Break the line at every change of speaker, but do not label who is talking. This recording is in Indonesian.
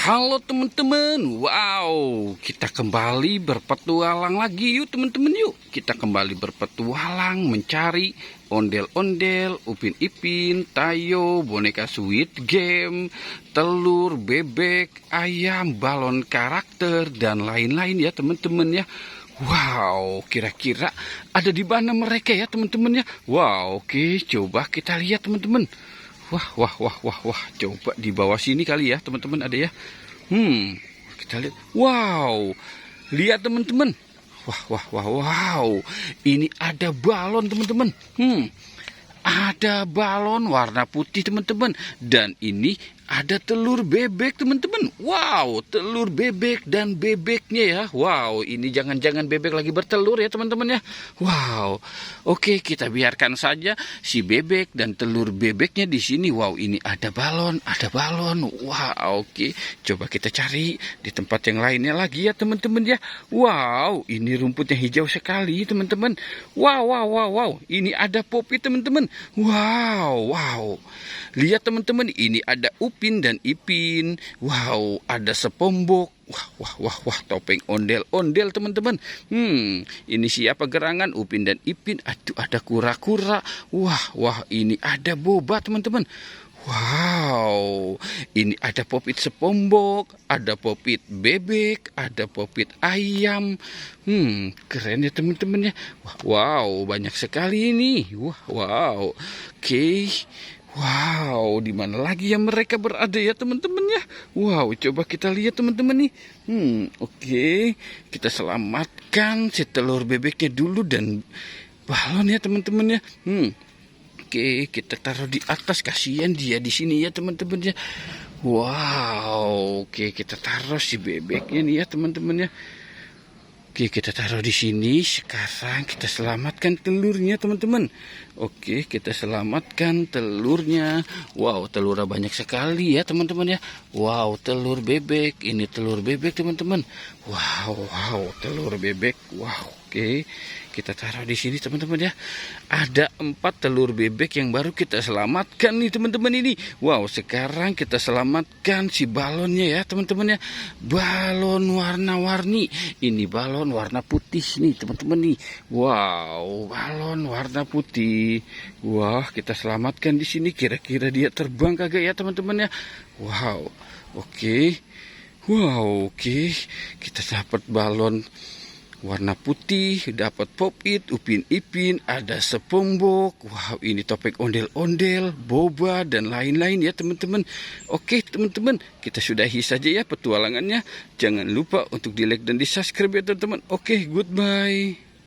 Halo teman-teman, wow, kita kembali berpetualang lagi yuk teman-teman yuk. Kita kembali berpetualang mencari ondel-ondel, Upin Ipin, Tayo, boneka Squid Game, telur, bebek, ayam, balon karakter, dan lain-lain ya teman-teman ya. Wow, kira-kira ada di mana mereka ya teman-teman ya. Wow, oke, coba kita lihat teman-teman. Wah, coba di bawah sini kali ya teman-teman ada ya. Kita lihat. Wow, lihat teman-teman. Wow, ini ada balon teman-teman. Ada balon warna putih teman-teman. Dan ini ada telur bebek teman-teman. Wow, telur bebek dan bebeknya ya. Wow, ini jangan-jangan bebek lagi bertelur ya teman-teman ya. Wow, oke, kita biarkan saja si bebek dan telur bebeknya di sini. Wow, ini ada balon, ada balon. Wow, oke, coba kita cari di tempat yang lainnya lagi ya teman-teman ya. Wow, ini rumputnya hijau sekali teman-teman. Wow, ini ada Poppy teman-teman. Wow, lihat teman-teman, ini ada Upin dan Ipin. Wow, ada SpongeBob. Wah, topeng ondel-ondel teman-teman. Ini siapa gerangan? Upin dan Ipin. Aduh, ada kura-kura. Wah, ini ada boba teman-teman. Wow, ini ada popit SpongeBob, ada popit bebek, ada popit ayam. Keren ya teman-teman ya. Wow, banyak sekali ini. Wow. Oke. Wow, di mana lagi ya mereka berada ya teman-teman ya? Wow, coba kita lihat teman-teman nih. Oke. Kita selamatkan si telur bebeknya dulu dan balon ya teman-teman ya. Oke, kita taruh di atas, kasihan dia di sini ya teman-teman ya. Wow, oke, kita taruh si bebeknya nih ya teman-teman ya. Oke, kita taruh di sini. Sekarang kita selamatkan telurnya teman-teman. Oke, kita selamatkan telurnya. Wow, telurnya banyak sekali ya teman-teman ya. Wow, telur bebek. Ini telur bebek teman-teman. Wow, telur bebek. Wow, oke. Kita taruh di sini teman-teman ya. Ada 4 telur bebek yang baru kita selamatkan nih teman-teman ini. Wow, sekarang kita selamatkan si balonnya ya teman-teman ya. Balon warna-warni. Ini balon warna putih nih teman-teman nih. Wow, balon warna putih. Wah, kita selamatkan di sini. Kira-kira dia terbang kagak ya teman-teman ya. Wow, oke. Wow, oke. Kita dapat balon warna putih, dapat Popit, Upin Ipin, ada SpongeBob. Wow, ini topeng ondel-ondel, boba, dan lain-lain ya teman-teman. Oke teman-teman, kita sudahi saja ya petualangannya. Jangan lupa untuk di like dan di subscribe ya teman-teman. Oke, goodbye.